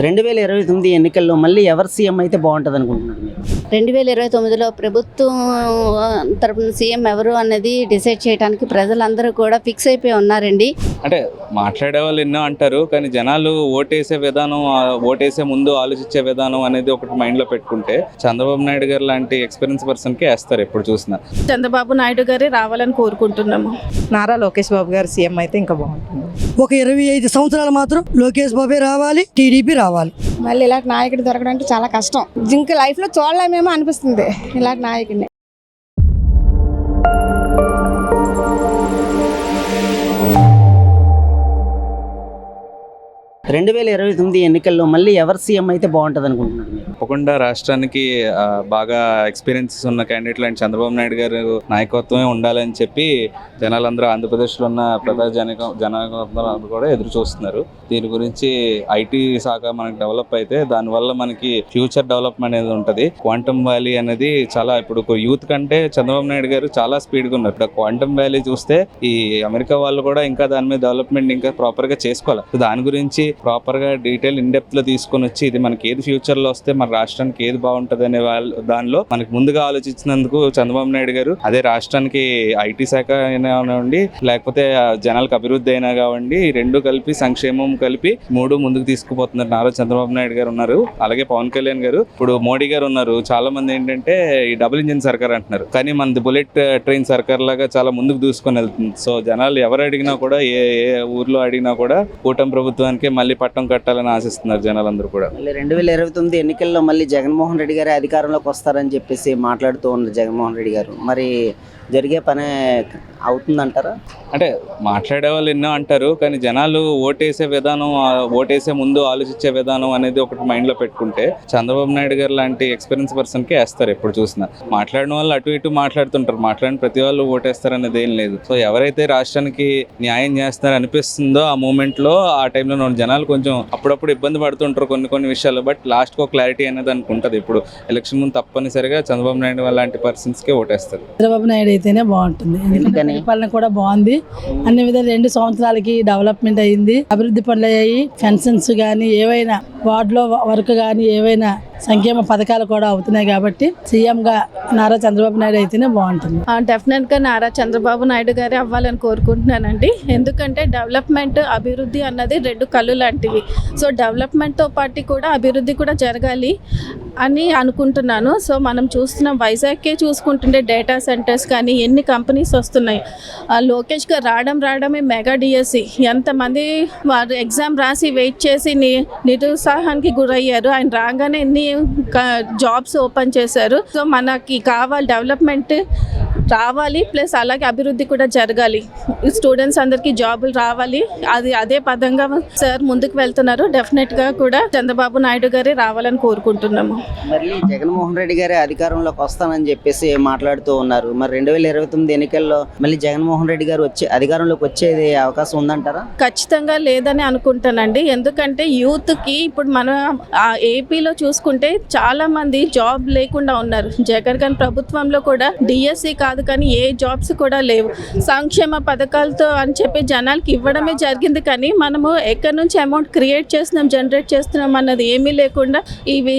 2029 ఎన్నికల్లో మళ్ళీ ఎవరు సీఎం అయితే బాగుంటుంది అనుకుంటున్నారు మీరు? 2029లో ప్రభుత్వం తరపున సీఎం ఎవరు అన్నది డిసైడ్ చేయడానికి ప్రజలందరూ కూడా ఫిక్స్ అయిపోయి ఉన్నారండి. అంటే మాట్లాడే వాళ్ళు ఎన్నో అంటారు, కానీ జనాలు ఓటేసే విధానం, ఓటేసే ముందు ఆలోచించే విధానం అనేది ఒకటి మైండ్లో పెట్టుకుంటే చంద్రబాబు నాయుడు గారు లాంటి ఎక్స్పీరియన్స్ పర్సన్కి వేస్తారు ఎప్పుడు చూసినా. చంద్రబాబు నాయుడు గారే రావాలని కోరుకుంటున్నాము. నారా లోకేష్ బాబు గారు సీఎం అయితే ఇంకా బాగుంటుంది. ఒక 25 సంవత్సరాలు మాత్రం లోకేష్ బాబే రావాలి, టీడీపీ రావాలి. మళ్ళీ ఇలాంటి నాయకుడు దొరకడం అంటే చాలా కష్టం. ఇంకా లైఫ్లో చూడలేమేమో అనిపిస్తుంది ఇలాంటి నాయకుడిని. రెండు 2029 ఎన్నికల్లో మళ్ళీ ఎవరు సీఎం అయితే బాగుంటుంది అనుకుంటున్నారు మీరు? తప్పకుండా రాష్ట్రానికి బాగా ఎక్స్పీరియన్సెస్ ఉన్న క్యాండిడేట్లు అండ్ చంద్రబాబు నాయుడు గారు నాయకత్వమే ఉండాలని చెప్పి జనాలందరూ ఆంధ్రప్రదేశ్లో ఉన్న జనాలందరూ కూడా ఎదురు చూస్తున్నారు. దీని గురించి ఐటీ శాఖ మనకి డెవలప్ అయితే దానివల్ల మనకి ఫ్యూచర్ డెవలప్మెంట్ అనేది ఉంటుంది. క్వాంటమ్ వ్యాలీ అనేది చాలా ఇప్పుడు యూత్ కంటే చంద్రబాబు నాయుడు గారు చాలా స్పీడ్గా ఉన్నారు. ఇప్పుడు క్వాంటమ్ వ్యాలీ చూస్తే ఈ అమెరికా వాళ్ళు కూడా ఇంకా దాని మీద డెవలప్మెంట్ ఇంకా ప్రాపర్గా చేసుకోవాలి. దాని గురించి ప్రాపర్గా డీటెయిల్ ఇన్ డెప్త్ లో తీసుకొని వచ్చి ఇది మనకి ఏది ఫ్యూచర్ లో వస్తే మన రాష్ట్రానికి ఏది బాగుంటుంది అనే దానిలో మనకి ముందుగా ఆలోచించినందుకు చంద్రబాబు నాయుడు గారు అదే రాష్ట్రానికి ఐటీ శాఖ అయినా కానివ్వండి, లేకపోతే జనాలకు అభివృద్ధి అయినా కావండి, రెండు కలిపి సంక్షేమం కలిపి మూడు ముందుకు తీసుకుపోతున్నారు. నారా చంద్రబాబు నాయుడు గారు ఉన్నారు, అలాగే పవన్ కళ్యాణ్ గారు, ఇప్పుడు మోడీ గారు ఉన్నారు. చాలా మంది ఏంటంటే ఈ డబుల్ ఇంజిన్ సర్కార్ అంటున్నారు, కానీ మనది బుల్లెట్ ట్రైన్ సర్కార్ లాగా చాలా ముందుకు దూసుకొని వెళ్తుంది. సో జనాలు ఎవరు అడిగినా కూడా ఏ ఊర్లో అడిగినా కూడా కూటమి ప్రభుత్వానికి మళ్ళీ పట్టం కట్టాలని ఆశిస్తున్నారు జనాలందరూ కూడా. 2029 ఎన్నికల్లో మళ్ళీ జగన్మోహన్ రెడ్డి గారు అధికారంలోకి వస్తారని చెప్పేసి మాట్లాడుతూ ఉన్నారు జగన్మోహన్ రెడ్డి గారు. మరి జరిగే పనే అవుతుందంటారా? అంటే మాట్లాడే వాళ్ళు ఎన్నో అంటారు, కానీ జనాలు ఓటేసే విధానం, ఓటేసే ముందు ఆలోచించే విధానం అనేది ఒకటి మైండ్లో పెట్టుకుంటే చంద్రబాబు నాయుడు గారు లాంటి ఎక్స్పీరియన్స్ పర్సన్కి వేస్తారు ఎప్పుడు చూసినా. మాట్లాడిన వాళ్ళు అటు ఇటు మాట్లాడుతుంటారు, మాట్లాడిన ప్రతి వాళ్ళు ఓటేస్తారు అనేది ఏం లేదు. సో ఎవరైతే రాష్ట్రానికి న్యాయం చేస్తారో అనిపిస్తుందో ఆ మూమెంట్లో ఆ టైంలో జనాలు కొంచెం అప్పుడప్పుడు ఇబ్బంది పడుతుంటారు కొన్ని విషయాలు. బట్ లాస్ట్కి ఒక క్లారిటీ అనేది దానికి ఉంటుంది. ఇప్పుడు ఎలక్షన్ ముందు తప్పనిసరిగా చంద్రబాబు నాయుడు లాంటి పర్సన్స్కే ఓటేస్తారు. చంద్రబాబు నాయుడు అయితేనే బాగుంటుంది. ఎందుకంటే పరిపాలన కూడా బాగుంది, అన్ని విధాలు 2 సంవత్సరాలకి డెవలప్మెంట్ అయ్యింది, అభివృద్ధి పనులు అయ్యాయి, పెన్షన్స్ కానీ ఏవైనా వార్డులో వర్క్ కానీ ఏవైనా సంక్షేమ పథకాలు కూడా అవుతున్నాయి. కాబట్టి సీఎంగా నారా చంద్రబాబు నాయుడు అయితేనే బాగుంటుంది. డెఫినెట్గా నారా చంద్రబాబు నాయుడు గారే అవ్వాలని కోరుకుంటున్నానండి. ఎందుకంటే డెవలప్మెంట్, అభివృద్ధి అన్నది 2 కళ్ళు లాంటివి. సో డెవలప్మెంట్తో పాటు కూడా అభివృద్ధి కూడా జరగాలి అని అనుకుంటున్నాను. సో మనం చూస్తున్నాం, వైజాగ్కే చూసుకుంటుంటే డేటా సెంటర్స్ కానీ ఎన్ని కంపెనీస్ వస్తున్నాయి. లోకేష్ గారు రావడమే మెగా డిఎస్సి, ఎంతమంది వారు ఎగ్జామ్ రాసి వెయిట్ చేసి నిరుత్సాహానికి గురయ్యారు. ఆయన రాగానే ఎన్ని జాబ్స్ ఓపెన్ చేశారు. సో మనకి కావాలి డెవలప్మెంట్ రావాలి, ప్లస్ అలాగే అభివృద్ధి కూడా జరగాలి, స్టూడెంట్స్ అందరికీ జాబులు రావాలి. అదే పదంగా సార్ ముందుకు వెళ్తున్నారు. డెఫినెట్గా కూడా చంద్రబాబు నాయుడు గారే రావాలని కోరుకుంటున్నాము. మరి జగన్మోహన్ రెడ్డి గారే అధికారంలోకి వస్తానని చెప్పేసి మాట్లాడుతూ ఉన్నారు. మరి 2029 ఎన్నికల్లో మళ్ళీ జగన్మోహన్ రెడ్డి గారు అధికారంలోకి వచ్చేది అవకాశం ఉందంటారా? ఖచ్చితంగా లేదని అనుకుంటానండి. ఎందుకంటే యూత్కి ఇప్పుడు మన ఏపీలో చూసుకుంటే చాలా మంది జాబ్ లేకుండా ఉన్నారు. జగన్ గారి ప్రభుత్వంలో కూడా డిఎస్సి కాదు కానీ ఏ జాబ్స్ కూడా లేవు. సంక్షేమ పథకాలతో అని చెప్పి జనాలకి ఇవ్వడమే జరిగింది, కానీ మనము ఎక్కడి నుంచి అమౌంట్ క్రియేట్ చేస్తున్నాం, జనరేట్ చేస్తున్నాం అన్నది ఏమీ లేకుండా ఇవి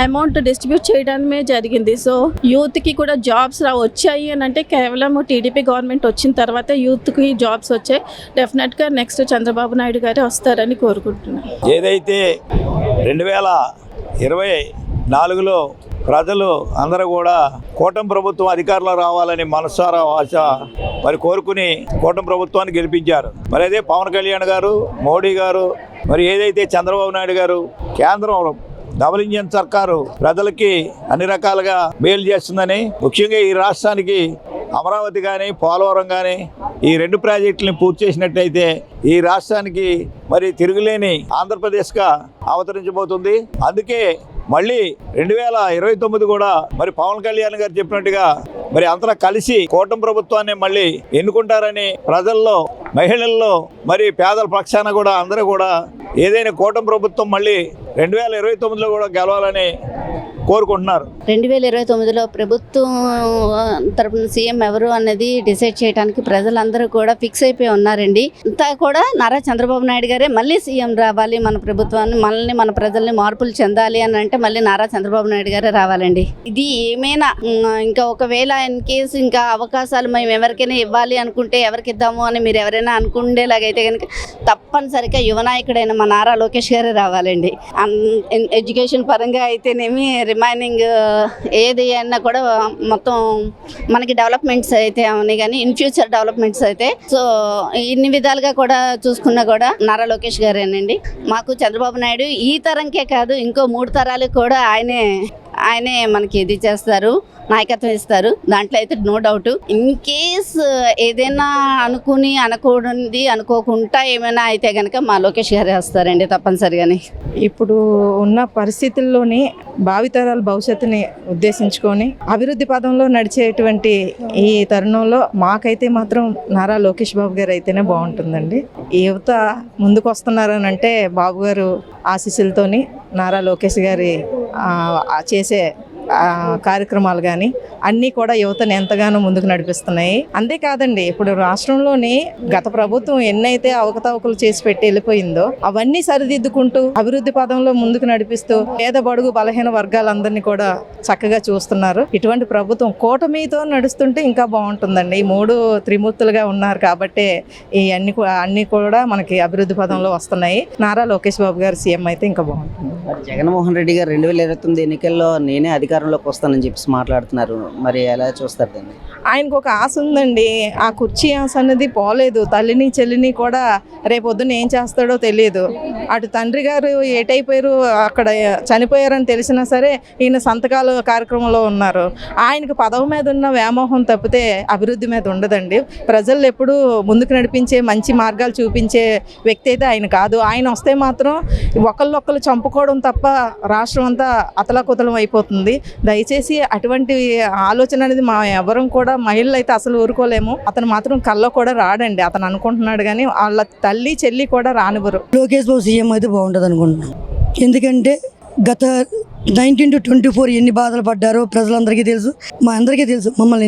అమౌంట్ డిస్ట్రిబ్యూట్ చేయడమే జరిగింది. సో యూత్కి కూడా జాబ్స్ వచ్చాయి అని అంటే కేవలం టీడీపీ గవర్నమెంట్ వచ్చిన తర్వాత యూత్కి జాబ్స్ వచ్చాయి. డెఫినెట్గా నెక్స్ట్ చంద్రబాబు నాయుడు గారే వస్తారని కోరుకుంటున్నాను. ఏదైతే 2024లో ప్రజలు అందరూ కూడా కూటమి ప్రభుత్వం అధికారంలో రావాలని మనసారా ఆశ మరి కోరుకుని కూటమి ప్రభుత్వాన్ని గెలిపించారు. మరి అదే పవన్ కళ్యాణ్ గారు, మోడీ గారు, మరి ఏదైతే చంద్రబాబు నాయుడు గారు కేంద్రంలో డబుల్ ఇంజిన్ సర్కారు ప్రజలకి అన్ని రకాలుగా మేలు చేస్తుందని, ముఖ్యంగా ఈ రాష్ట్రానికి అమరావతి కానీ పోలవరం కానీ ఈ 2 ప్రాజెక్టులని పూర్తి చేసినట్టయితే ఈ రాష్ట్రానికి మరి తిరుగులేని ఆంధ్రప్రదేశ్గా అవతరించబోతుంది. అందుకే మళ్ళీ 2029 కూడా మరి పవన్ కళ్యాణ్ గారు చెప్పినట్టుగా మరి అంతా కలిసి కూటమి ప్రభుత్వాన్ని మళ్ళీ ఎన్నుకుంటారని ప్రజల్లో, మహిళల్లో, మరి పేదల పక్షాన కూడా అందరూ కూడా ఏదైనా కూటమి ప్రభుత్వం మళ్ళీ 2029లో కూడా గెలవాలని కోరుకుంటున్నారు. 2029లో ప్రభుత్వం తరపున సీఎం ఎవరు అన్నది డిసైడ్ చేయడానికి ప్రజలందరూ కూడా ఫిక్స్ అయిపోయి ఉన్నారండి. అంతా కూడా నారా చంద్రబాబు నాయుడు గారే మళ్ళీ సీఎం రావాలి, మన ప్రభుత్వాన్ని మనల్ని మన ప్రజల్ని మార్పులు చెందాలి అని అంటే మళ్ళీ నారా చంద్రబాబు నాయుడు గారే రావాలండి. ఇది ఏమైనా ఇంకా ఒకవేళ ఇన్ కేసు ఇంకా అవకాశాలు మేము ఎవరికైనా ఇవ్వాలి అనుకుంటే ఎవరికి ఇద్దాము అని మీరు ఎవరైనా అనుకునేలాగైతే కనుక తప్పనిసరిగా యువనాయకుడైన మా నారా లోకేష్ గారే రావాలండి. ఎడ్యుకేషన్ పరంగా అయితేనేమి రిమైనింగ్ ఏది అయినా కూడా మొత్తం మనకి డెవలప్మెంట్స్ అయితే అవన్నీ కానీ ఇన్ ఫ్యూచర్ డెవలప్మెంట్స్ అయితే సో ఇన్ని విధాలుగా కూడా చూసుకున్నా కూడా నారా లోకేష్ గారేనండి. మాకు చంద్రబాబు నాయుడు ఈ తరంకే కాదు ఇంకో 3 తరాలకు కూడా ఆయనే మనకి ఇది చేస్తారు, నాయకత్వం ఇస్తారు, దాంట్లో అయితే నో డౌట్. ఇన్ కేస్ ఏదైనా అనుకోనిది అనుకోకుండా ఏమైనా అయితే కనుక మా లోకేష్ గారే వస్తారండి తప్పనిసరిగానే. ఇప్పుడు ఉన్న పరిస్థితుల్లోని భావితరాల భవిష్యత్తుని ఉద్దేశించుకొని అభివృద్ధి పదంలో నడిచేటువంటి ఈ తరుణంలో మాకైతే మాత్రం నారా లోకేష్ బాబు గారు అయితేనే బాగుంటుందండి. యువత ముందుకు వస్తున్నారని అంటే బాబు గారు ఆశీస్సులతోని నారా లోకేష్ గారి చేసే కార్యక్రమాలు కానీ అన్నీ కూడా యువతను ఎంతగానో ముందుకు నడిపిస్తున్నాయి. అంతేకాదండి, ఇప్పుడు రాష్ట్రంలోని గత ప్రభుత్వం ఎన్నైతే అవకతవకలు చేసి పెట్టి వెళ్ళిపోయిందో అవన్నీ సరిదిద్దుకుంటూ అభివృద్ధి పదంలో ముందుకు నడిపిస్తూ పేద బడుగు బలహీన వర్గాలందరినీ కూడా చక్కగా చూస్తున్నారు. ఇటువంటి ప్రభుత్వం కూటమితో నడుస్తుంటే ఇంకా బాగుంటుందండి. ఈ 3 త్రిమూర్తులుగా ఉన్నారు కాబట్టి ఈ అన్ని కూడా మనకి అభివృద్ధి పదంలో వస్తున్నాయి. నారా లోకేష్ బాబు గారు సీఎం అయితే ఇంకా బాగుంటుంది. జగన్మోహన్ రెడ్డి గారు 2029 ఎన్నికల్లో నేనే అధికారంలోకి వస్తానని చెప్పి మాట్లాడుతున్నారు. మరి ఎలా చూస్తారు దాన్ని? ఆయనకు ఒక ఆశ ఉందండి. ఆ కుర్చీ ఆశ అనేది పోలేదు. తల్లిని చెల్లిని కూడా రేపొద్దున ఏం చేస్తాడో తెలియదు. అటు తండ్రి గారు ఏటైపోయారు, అక్కడ చనిపోయారని తెలిసినా సరే ఈయన సంతకాలు కార్యక్రమంలో ఉన్నారు. ఆయనకు పదవి మీద ఉన్న వ్యామోహం తప్పితే అభివృద్ధి మీద ఉండదండి. ప్రజలు ఎప్పుడూ ముందుకు నడిపించే మంచి మార్గాలు చూపించే వ్యక్తి అయితే ఆయన కాదు. ఆయన వస్తే మాత్రం ఒకళ్ళొక్కరు చంపుకోవడం తప్ప రాష్ట్రం అంతా అతలాకుతలం అయిపోతుంది. దయచేసి అటువంటి ఆలోచన అనేది మా ఎవరం కూడా మహిళలు అయితే అసలు ఊరుకోలేము. అతను మాత్రం కల్లో కూడా రాడండి. అతను అనుకుంటున్నాడు కానీ వాళ్ళ తల్లి చెల్లి కూడా రానివ్వరు. లోకేష్ బాబు సీఎం అయితే బాగుంటుంది అనుకుంటున్నాను. ఎందుకంటే గత 19 to 24 ఎన్ని బాధలు పడ్డారో ప్రజలందరికీ తెలుసు, మా అందరికీ తెలుసు. మమ్మల్ని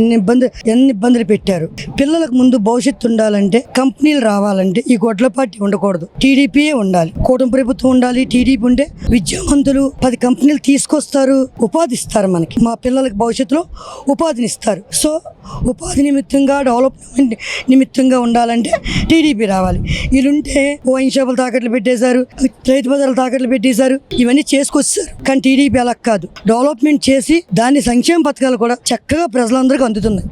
ఎన్ని ఇబ్బందులు పెట్టారు. పిల్లలకు ముందు భవిష్యత్తు ఉండాలంటే, కంపెనీలు రావాలంటే ఈ గొడ్ల పార్టీ ఉండకూడదు, టీడీపీయే ఉండాలి. కూటమి ప్రభుత్వం ఉండాలి. టీడీపీ ఉంటే విద్యావంతులు 10 కంపెనీలు తీసుకొస్తారు, ఉపాధి ఇస్తారు. మనకి మా పిల్లలకి భవిష్యత్తులో ఉపాధిని ఇస్తారు. సో ఉపాధి నిమిత్తంగా డెవలప్మెంట్ నిమిత్తంగా ఉండాలంటే టీడీపీ రావాలి. వీళ్ళుంటే వైన్ షాపులు తాకట్లు పెట్టేశారు, రైతు బజార్లు తాకట్లు పెట్టేశారు, ఇవన్నీ చేసుకొచ్చారు. కానీ టీడీపీ అలా కాదు, డెవలప్మెంట్ చేసి దాని సంక్షేమ పథకాలు కూడా చక్కగా ప్రజలందరికీ అందుతున్నాయి.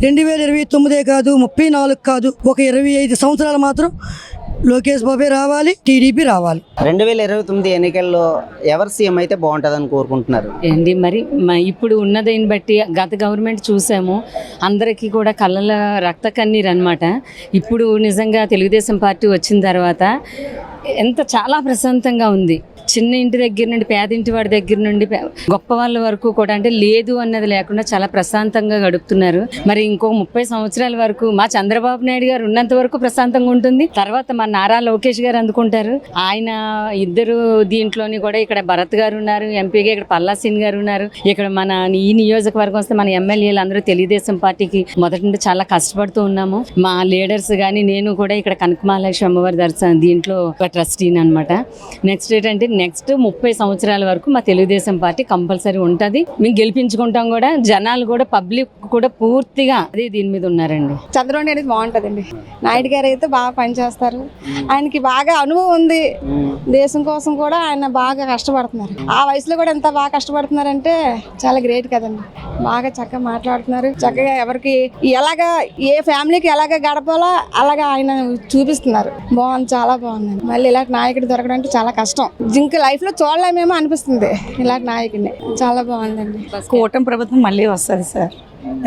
2029 కాదు, 34 కాదు, ఒక 25 సంవత్సరాలు మాత్రం లోకేష్ బాబే రావాలి, టీడీపీ రావాలి. 2029 ఎన్నికల్లో ఎవరు సీఎం అయితే బాగుంటుందని కోరుకుంటున్నారు? ఏంటి మరి ఇప్పుడు ఉన్నదాన్ని బట్టి గత గవర్నమెంట్ చూసాము, అందరికీ కూడా కళ్ళ రక్త కన్నీరు అనమాట. ఇప్పుడు నిజంగా తెలుగుదేశం పార్టీ వచ్చిన తర్వాత చాలా ప్రశాంతంగా ఉంది. చిన్న ఇంటి దగ్గర నుండి పేదింటి వాడి దగ్గర నుండి గొప్ప వాళ్ళ వరకు కూడా అంటే లేదు అన్నది లేకుండా చాలా ప్రశాంతంగా గడుపుతున్నారు. మరి ఇంకో 30 సంవత్సరాల వరకు మా చంద్రబాబు నాయుడు గారు ఉన్నంత వరకు ప్రశాంతంగా ఉంటుంది. తర్వాత మా నారా లోకేష్ గారు అందుకుంటారు. ఆయన ఇద్దరు దీంట్లోని కూడా ఇక్కడ భరత్ గారు ఉన్నారు ఎంపీగా, ఇక్కడ పల్లాసీన్ గారు ఉన్నారు. ఇక్కడ మన ఈ నియోజకవర్గం వస్తే మన ఎమ్మెల్యేలు అందరూ తెలుగుదేశం పార్టీకి మొదటి నుండి చాలా కష్టపడుతూ ఉన్నాము. మా లీడర్స్ కానీ నేను కూడా ఇక్కడ కనకమహాలక్ష్మి అమ్మవారి దర్శనం దీంట్లో ఒక ట్రస్టీని అనమాట. నెక్స్ట్ ఏంటంటే నెక్స్ట్ 30 సంవత్సరాల వరకు మా తెలుగుదేశం పార్టీ కంపల్సరీ ఉంటుంది. మేము గెలిపించుకుంటాం కూడా. జనాలు కూడా పబ్లిక్ కూడా పూర్తిగా అదే దీని మీద ఉన్నారండి. చంద్రబాబు నాయుడు బాగుంటుందండి. నాయుడు గారు అయితే బాగా పనిచేస్తారు. ఆయనకి బాగా అనుభవం ఉంది. దేశం కోసం కూడా ఆయన బాగా కష్టపడుతున్నారు. ఆ వయసులో కూడా ఎంత బాగా కష్టపడుతున్నారంటే చాలా గ్రేట్ కదండి. బాగా చక్కగా మాట్లాడుతున్నారు. చక్కగా ఎవరికి ఎలాగా ఏ ఫ్యామిలీకి ఎలాగ గడపాలో అలాగా ఆయన చూపిస్తున్నారు. బాగుంది, చాలా బాగుంది. మళ్ళీ ఇలాంటి నాయకుడు దొరకడం అంటే చాలా కష్టం. ఇంకా లైఫ్ లో చూడలేమేమో అనిపిస్తుంది ఇలాంటి నాయకుడిని. చాలా బాగుందండి. కూటమి ప్రభుత్వం మళ్ళీ వస్తుంది సార్.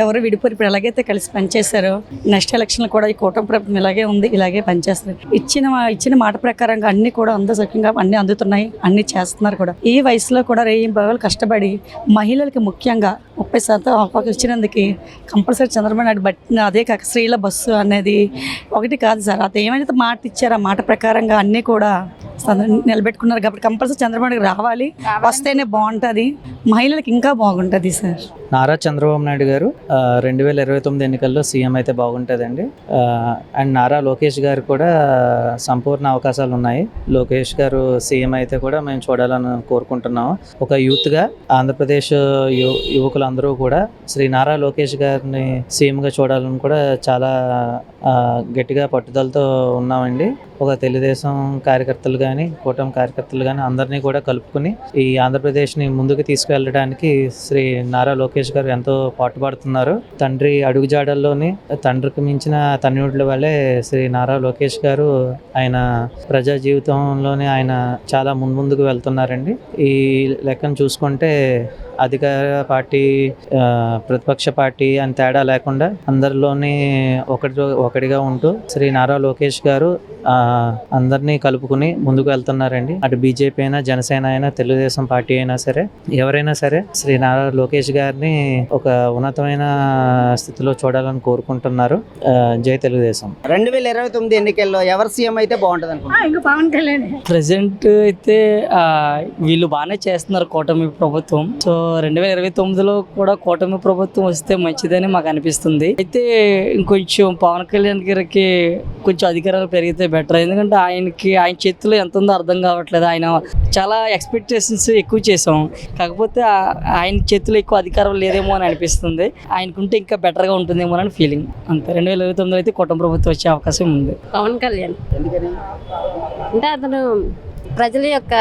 ఎవరు విడిపోయి ఇప్పుడు ఎలాగైతే కలిసి పనిచేశారో నెక్స్ట్ ఎలక్షన్ కూడా ఈ కూటమి ప్రభుత్వం ఇలాగే ఉంది, ఇలాగే పనిచేస్తారు. ఇచ్చిన మాట ప్రకారంగా అన్ని కూడా అందసక్యంగా అన్ని అందుతున్నాయి, అన్ని చేస్తున్నారు కూడా. ఈ వయసులో కూడా రేయి బాగా కష్టపడి మహిళలకి ముఖ్యంగా 30% అవకాశం ఇచ్చినందుకు కంపల్సరీ చంద్రబాబు నాయుడు బట్టి, అదే కాక స్త్రీల బస్సు అనేది ఒకటి కాదు సార్, అది ఏమైనా మాట ఇచ్చారో ఆ మాట ప్రకారంగా అన్నీ కూడా నిలబెట్టుకున్నారు కాబట్టి కంపల్సరీ చంద్రబాబు నాయుడు రావాలి, వస్తేనే బాగుంటుంది, మహిళలకు ఇంకా బాగుంటుంది సార్. నారా చంద్రబాబు నాయుడు గారు 2029 ఎన్నికల్లో సీఎం అయితే బాగుంటుందండి. అండ్ నారా లోకేష్ గారు కూడా సంపూర్ణ అవకాశాలు ఉన్నాయి. లోకేష్ గారు సీఎం అయితే కూడా మేము చూడాలని కోరుకుంటున్నాము. ఒక యూత్గా ఆంధ్రప్రదేశ్ యువకులందరూ కూడా శ్రీ నారా లోకేష్ గారిని సీఎంగా చూడాలని కూడా చాలా గట్టిగా పట్టుదలతో ఉన్నామండి. ఒక తెలుగుదేశం కార్యకర్తలు కానీ కూటమి కార్యకర్తలు కానీ అందరినీ కూడా కలుపుకుని ఈ ఆంధ్రప్రదేశ్ని ముందుకు తీసుకువెళ్ళడానికి శ్రీ నారా లోకేష్ గారు ఎంతో పాటుపడుతున్నారు. తండ్రి అడుగుజాడల్లోని తండ్రికి మించిన తనయుడుల వల్లే శ్రీ నారా లోకేష్ గారు ఆయన ప్రజా జీవితంలోనే ఆయన చాలా ముందుకు వెళ్తున్నారండి. ఈ లెక్కను చూసుకుంటే అధికార పార్టీ ప్రతిపక్ష పార్టీ అని తేడా లేకుండా అందరిలోని ఒకటిగా ఉంటూ శ్రీ నారా లోకేష్ గారు అందరినీ కలుపుకుని ముందుకు వెళ్తున్నారండి. అటు బీజేపీ అయినా జనసేన అయినా తెలుగుదేశం పార్టీ అయినా సరే ఎవరైనా సరే శ్రీ నారా లోకేష్ గారిని ఒక ఉన్నతమైన స్థితిలో చూడాలని కోరుకుంటున్నారు. జై తెలుగుదేశం. 2029 ఎన్నికల్లో ఎవరు సీఎం అయితే బాగుంటుంది అనుకుంటున్నారు? ప్రెసెంట్ అయితే వీళ్ళు బాగానే చేస్తున్నారు కూటమి ప్రభుత్వం. సో 2029లో కూడా కూటమి ప్రభుత్వం వస్తే మంచిదని మాకు అనిపిస్తుంది. అయితే ఇంకొంచెం పవన్ కళ్యాణ్ గారికి కొంచెం అధికారాలు పెరిగితే బెటర్. ఎందుకంటే ఆయన చేతిలో ఎంత ఉందో అర్థం కావట్లేదు. ఆయన చాలా ఎక్స్పెక్టేషన్స్ ఎక్కువ చేసాం, కాకపోతే ఆయన చేతిలో ఎక్కువ అధికారం లేదేమో అని అనిపిస్తుంది. ఆయనకుంటే ఇంకా బెటర్గా ఉంటుందేమో అని ఫీలింగ్. అంతే. 2029లో అయితే కూటమి ప్రభుత్వం వచ్చే అవకాశం ఉంది. పవన్ కళ్యాణ్ అంటే అతను ప్రజల యొక్క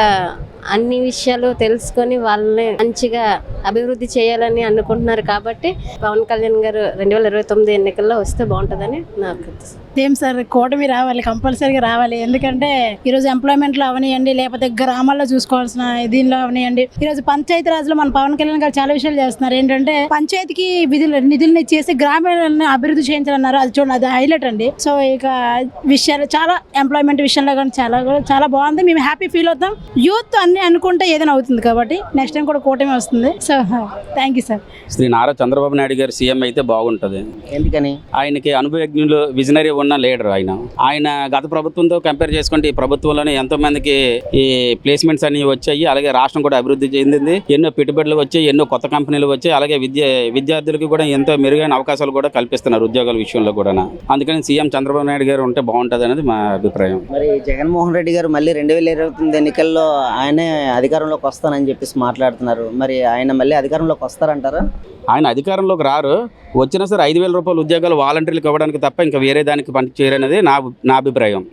అన్ని విషయాలు తెలుసుకొని వాళ్ళని మంచిగా అభివృద్ధి చేయాలని అనుకుంటున్నారు కాబట్టి పవన్ కళ్యాణ్ గారు 2029 ఎన్నికల్లో వస్తే బాగుంటుందని నాకు. సేమ్ సార్, కూటమి రావాలి, కంపల్సరీగా రావాలి. ఎందుకంటే ఈరోజు ఎంప్లాయ్మెంట్లో అవనియండి, లేకపోతే గ్రామాల్లో చూసుకోవాల్సిన దీనిలో అవనియండి. ఈరోజు పంచాయతీ రాజ్లో మన పవన్ కళ్యాణ్ గారు చాలా విషయాలు చేస్తున్నారు. ఏంటంటే పంచాయతీకి నిధులను ఇచ్చేసి గ్రామాలను అభివృద్ధి చేయించాలన్నారు. అది చూడండి, అది హైలైట్ అండి. సో ఇక విషయాలు చాలా ఎంప్లాయ్మెంట్ విషయంలో కానీ చాలా బాగుంది. మేము హ్యాపీ ఫీల్ అవుతాం. యూత్ అన్ని అనుకుంటే ఏదైనా అవుతుంది కాబట్టి నెక్స్ట్ టైం కూడా కూటమి వస్తుంది. So thank you sir. Shri Nara Chandrababu Naidu గారు సీఎం అయితే బాగుంటుంది. ఎందుకని? ఆయనకి అనుభవజ్ఞులు, విజనరీ ఉన్న లీడర్. ఆయన గత ప్రభుత్వంతో కంపేర్ చేసుకుంటే ఈ ప్రభుత్వంలోనే ఎంతో మందికి ఈ ప్లేస్మెంట్స్ అన్ని వచ్చాయి. అలాగే రాష్ట్రం కూడా అభివృద్ధి చెందింది. ఎన్నో పెట్టుబడులు వచ్చాయి, ఎన్నో కొత్త కంపెనీలు వచ్చాయి. అలాగే విద్యార్థులకు కూడా ఎంతో మెరుగైన అవకాశాలు కూడా కల్పిస్తున్నారు ఉద్యోగాల విషయంలో కూడా. అందుకని సీఎం చంద్రబాబు నాయుడు గారు ఉంటే బాగుంటుంది అనేది మా అభిప్రాయం. మరి జగన్మోహన్ రెడ్డి గారు మళ్ళీ 2029 ఎన్నికల్లో ఆయనే అధికారంలోకి వస్తానని చెప్పేసి మాట్లాడుతున్నారు. మరి ఆయన మళ్ళీ అధికారంలోకి వస్తారంటారా? ఆయన అధికారంలోకి రారు. వచ్చినా సరే 5,000 రూపాయల ఉద్యోగాలు వాలంటీర్లకు ఇవ్వడానికి తప్ప ఇంకా వేరే దానికి పని చేయరనేది నా అభిప్రాయం.